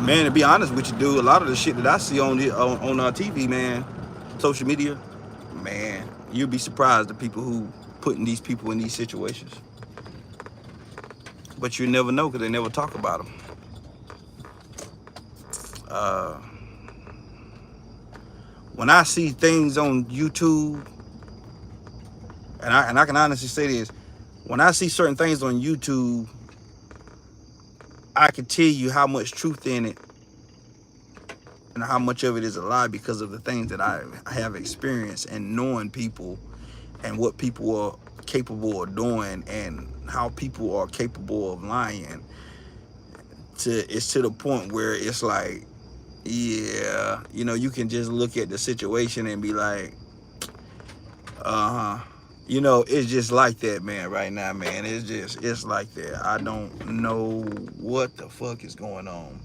Man, to be honest with you, dude, a lot of the shit that I see on TV, man, social media, man, you'd be surprised the people who putting these people in these situations. But you never know because they never talk about them. When I see things on YouTube, and I can honestly say this, when I see certain things on YouTube, I can tell you how much truth in it and how much of it is a lie because of the things that I have experienced and knowing people and what people are capable of doing and how people are capable of lying. It's to the point where it's like, yeah, you can just look at the situation and be like, uh-huh. It's just like that, man, right now, man. It's like that. I don't know what the fuck is going on.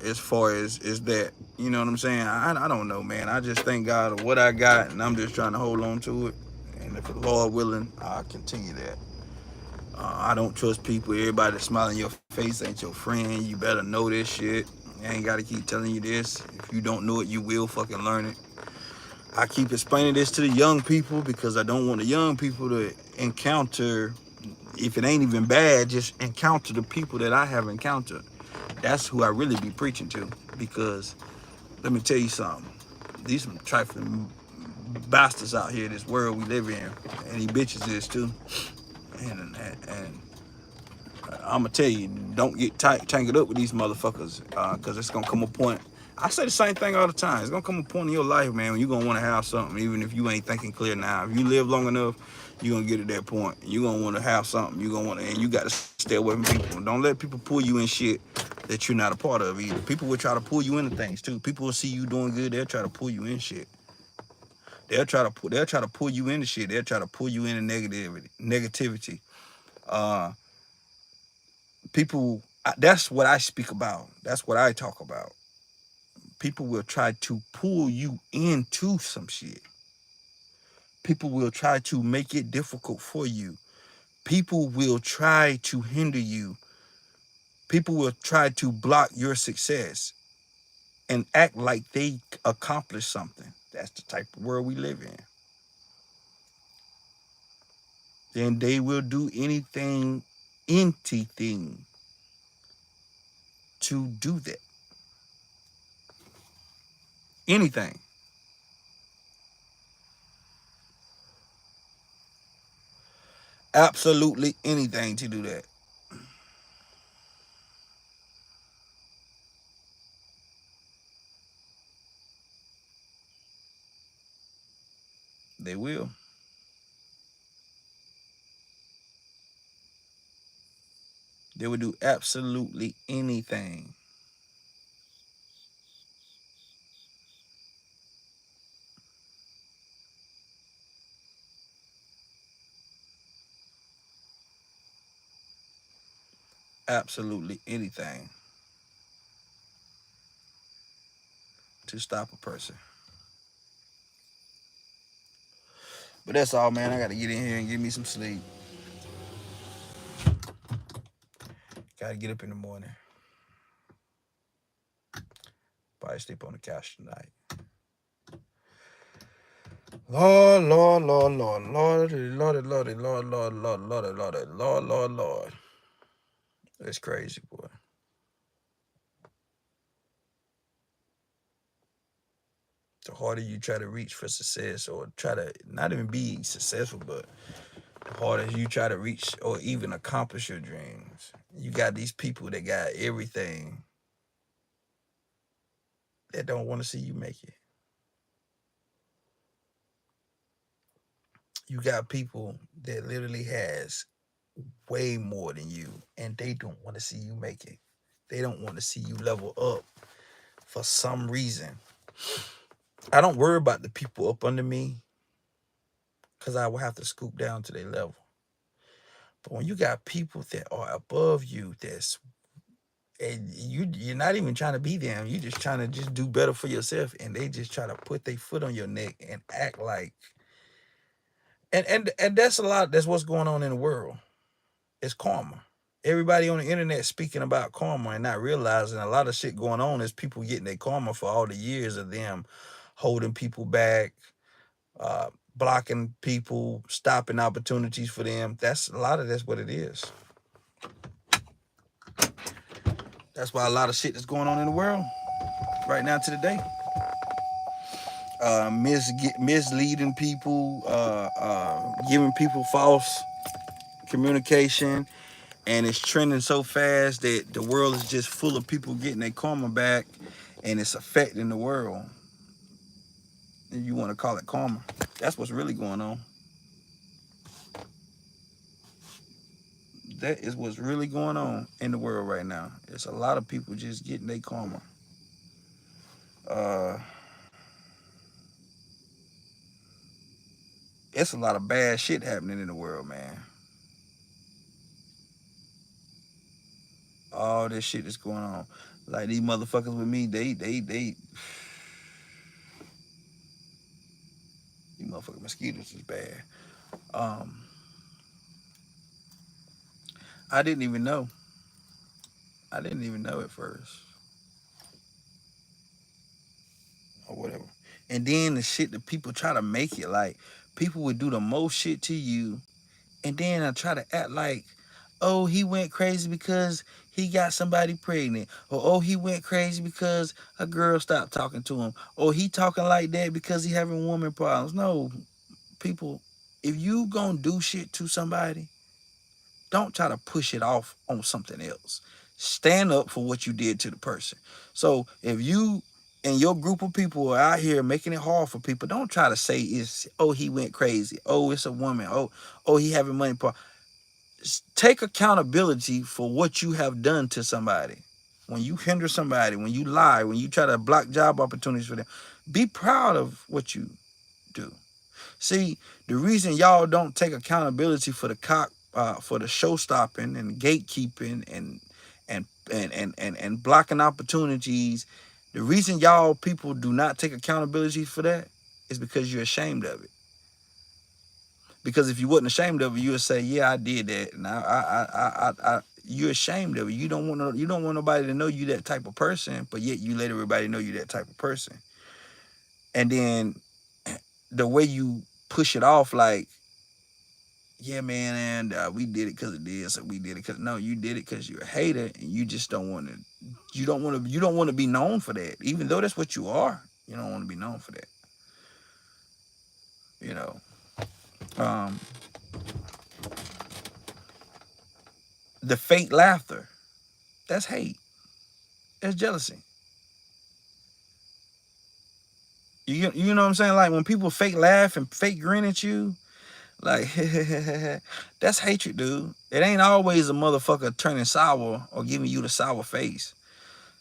As far as is that, you know what I'm saying? I don't know, man. I just thank God of what I got, and I'm just trying to hold on to it. And if the Lord willing, I'll continue that. I don't trust people. Everybody that's smiling in your face ain't your friend. You better know this shit. I ain't got to keep telling you this. If you don't know it, you will fucking learn it. I keep explaining this to the young people because I don't want the young people to encounter, if it ain't even bad, just encounter the people that I have encountered. That's who I really be preaching to, because let me tell you something. These some trifling bastards out here in this world we live in, and these bitches is too. And I'm gonna tell you, don't get tangled up with these motherfuckers, because it's gonna come a point. I say the same thing all the time. It's gonna come a point in your life, man, when you're gonna want to have something, even if you ain't thinking clear now. If you live long enough, you're gonna get to that point. You're gonna want to have something. You're gonna want to, and you got to stay away from people. Don't let people pull you in shit that you're not a part of either. People will try to pull you into things too. People will see you doing good, they'll try to pull you in shit. They'll try to pull you into shit. They'll try to pull you into negativity. Uh, People, that's what I speak about. That's what I talk about. People will try to pull you into some shit. People will try to make it difficult for you. People will try to hinder you. People will try to block your success and act like they accomplished something. That's the type of world we live in. Then they will do anything to do that. Anything. Absolutely anything to do that. They will. They will do absolutely anything. Absolutely anything to stop a person. But that's all, man. I got to get in here and get me some sleep. Got to get up in the morning. Probably sleep on the couch tonight. Lord, Lord, Lord, Lord, Lord, Lord, Lord, Lord, Lord, Lord, Lord, Lord, Lord, Lord, Lord, Lord. That's crazy, boy. The harder you try to reach for success, or try to not even be successful, but the harder you try to reach or even accomplish your dreams, you got these people that got everything that don't want to see you make it. You got people that literally has way more than you, and they don't want to see you make it. They don't want to see you level up for some reason. I don't worry about the people up under me because I will have to scoop down to their level. But when you got people that are above you, that's And you're not even trying to be them. You're just trying to just do better for yourself, and they just try to put their foot on your neck and act like. And that's a lot. That's what's going on in the world. It's karma. Everybody on the internet speaking about karma and not realizing a lot of shit going on is people getting their karma for all the years of them holding people back, blocking people, stopping opportunities for them. That's a lot of that's what it is. That's why a lot of shit is going on in the world right now to the day. Misleading people, giving people false communication, and it's trending so fast that the world is just full of people getting their karma back, and it's affecting the world. And you want to call it karma? That's what's really going on. That is what's really going on in the world right now. It's a lot of people just getting their karma. It's a lot of bad shit happening in the world, man. All this shit is going on. Like these motherfuckers with me, these motherfucking mosquitoes is bad. I didn't even know. I didn't even know at first. Or whatever. And then the shit that people try to make it like people would do the most shit to you, and then I try to act like, oh, he went crazy because he got somebody pregnant, or oh, he went crazy because a girl stopped talking to him, or he talking like that because he having woman problems. No, people, if you gonna do shit to somebody, don't try to push it off on something else. Stand up for what you did to the person. So if you and your group of people are out here making it hard for people, don't try to say it's, oh, he went crazy, oh, it's a woman, oh, he having money problems. Take accountability for what you have done to somebody. When you hinder somebody, when you lie, when you try to block job opportunities for them, be proud of what you do. See, the reason y'all don't take accountability for for the show stopping and gatekeeping and blocking opportunities, the reason y'all people do not take accountability for that is because you're ashamed of it. Because if you wasn't ashamed of it, you would say, "Yeah, I did that," and you're ashamed of it. You don't want nobody to know you that type of person, but yet you let everybody know you that type of person. And then the way you push it off, like, yeah, man, and we did it because of this, or we did it because no, you did it because you're a hater, and you just don't want to. You don't want to be known for that, even though that's what you are. You don't want to be known for that. You know, um, the fake laughter, that's hate. That's jealousy. You know what I'm saying? Like when people fake laugh and fake grin at you, like that's hatred, dude. It ain't always a motherfucker turning sour or giving you the sour face.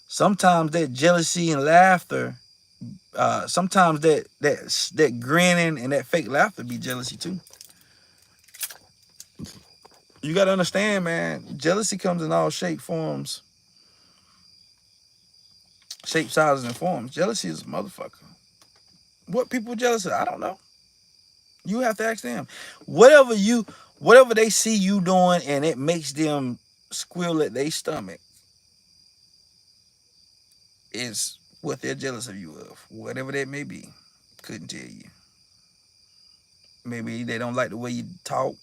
Sometimes that jealousy and laughter, sometimes that grinning and that fake laughter be jealousy too. You gotta understand, man. Jealousy comes in all shapes, sizes, and forms. Jealousy is a motherfucker. What people jealous of, I don't know. You have to ask them. Whatever they see you doing and it makes them squeal at their stomach is what they're jealous of you of. Whatever that may be. Couldn't tell you. Maybe they don't like the way you talk.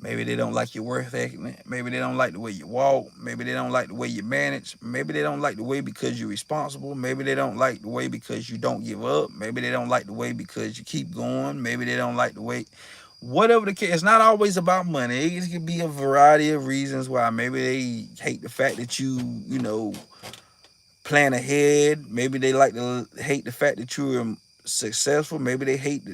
Maybe they don't like your work ethic. Maybe they don't like the way you walk. Maybe they don't like the way you manage. Maybe they don't like the way because you're responsible. Maybe they don't like the way because you don't give up. Maybe they don't like the way because you keep going. Maybe they don't like the way. Whatever the case, it's not always about money. It could be a variety of reasons why. Maybe they hate the fact that you plan ahead. Maybe they hate the fact that you're successful. Maybe they hate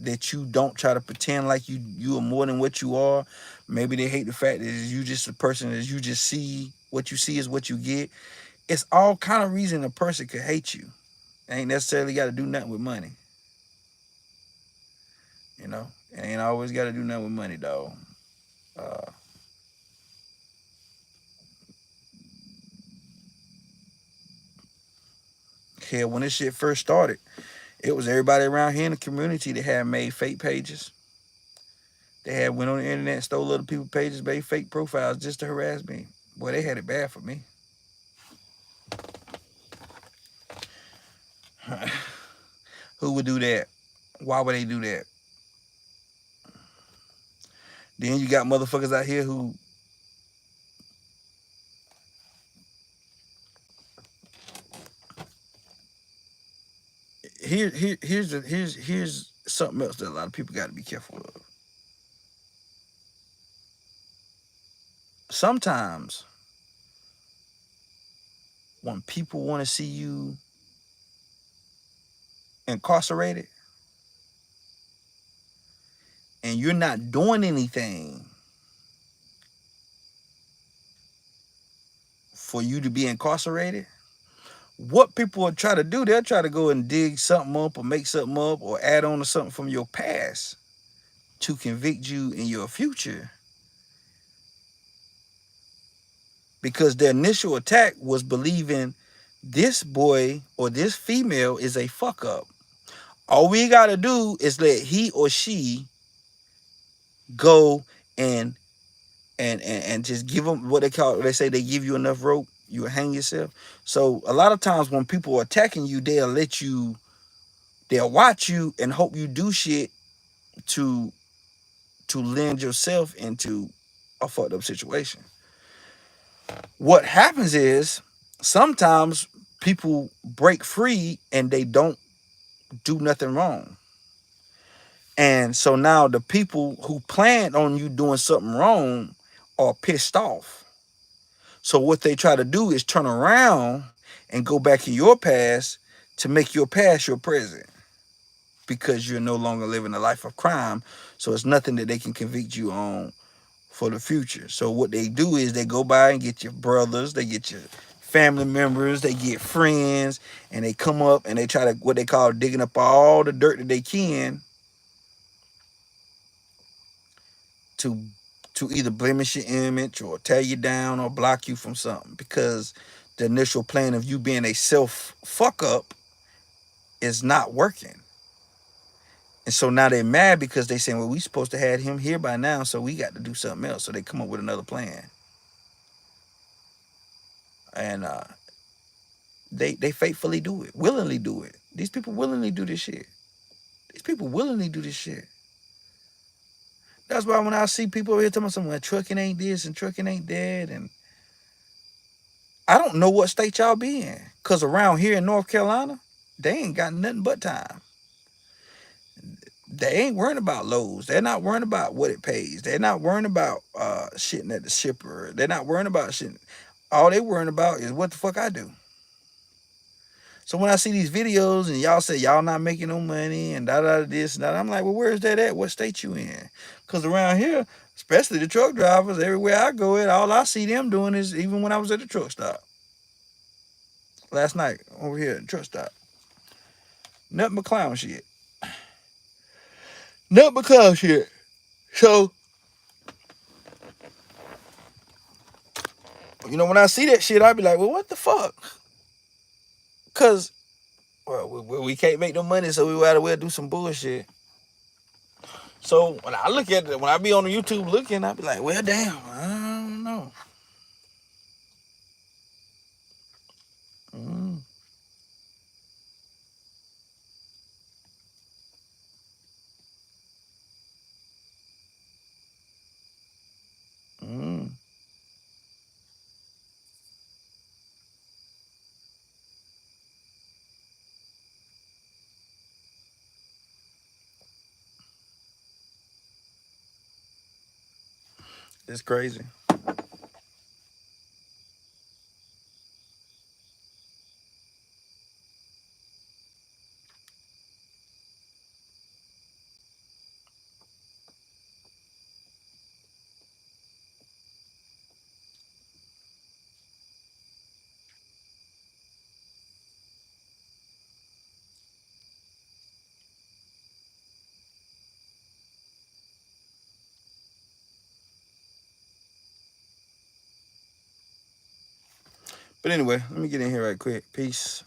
that you don't try to pretend like you are more than what you are. Maybe they hate the fact that you just a person that you just see what you see is what you get. It's all kind of reason a person could hate you. Ain't necessarily got to do nothing with money. It ain't always got to do nothing with money, dog. Uh, Hell, when this shit first started, it was everybody around here in the community that had made fake pages. They had went on the internet, stole other people's pages, made fake profiles just to harass me. Boy, they had it bad for me. Who would do that? Why would they do that? Then you got motherfuckers out here who here's something else that a lot of people got to be careful of. Sometimes when people want to see you incarcerated and you're not doing anything for you to be incarcerated, what people will try to do, they'll try to go and dig something up or make something up or add on to something from your past to convict you in your future. Because the initial attack was believing this boy or this female is a fuck up. All we got to do is let he or she go and just give them what they say they give you enough rope, you will hang yourself. So a lot of times when people are attacking you, they'll watch you and hope you do shit to lend yourself into a fucked up situation. What happens is sometimes people break free and they don't do nothing wrong. And so now the people who planned on you doing something wrong are pissed off. So what they try to do is turn around and go back in your past to make your past your present, because you're no longer living a life of crime. So it's nothing that they can convict you on for the future. So what they do is they go by and get your brothers, they get your family members, they get friends, and they come up and they try to, what they call, digging up all the dirt that they can to either blemish your image or tear you down or block you from something, because the initial plan of you being a self fuck up is not working. And so now they're mad because they saying, well, we supposed to have him here by now, so we got to do something else. So they come up with another plan. And they faithfully do it, willingly do it. These people willingly do this shit. These people willingly do this shit. That's why when I see people over here talking about something like trucking ain't this and trucking ain't that, and I don't know what state y'all be in, because around here in North Carolina, they ain't got nothing but time. They ain't worrying about loads. They're not worrying about what it pays. They're not worrying about shitting at the shipper. They're not worrying about shit. All they worrying about is what the fuck I do. So when I see these videos and y'all say y'all not making no money and da this and that, I'm like, well, where's that at? What state you in? Because around here, especially the truck drivers, everywhere I go at, all I see them doing is, even when I was at the truck stop last night over here at the truck stop, nothing but clown shit. Nothing but clown shit. So, you know, when I see that shit, I be like, well, what the fuck? Because, well, we can't make no money, so we gotta well do some bullshit. So when I look at it, when I be on the YouTube looking, I be like, well, damn, I don't know. Mm. Mm. It's crazy. But anyway, let me get in here right quick. Peace.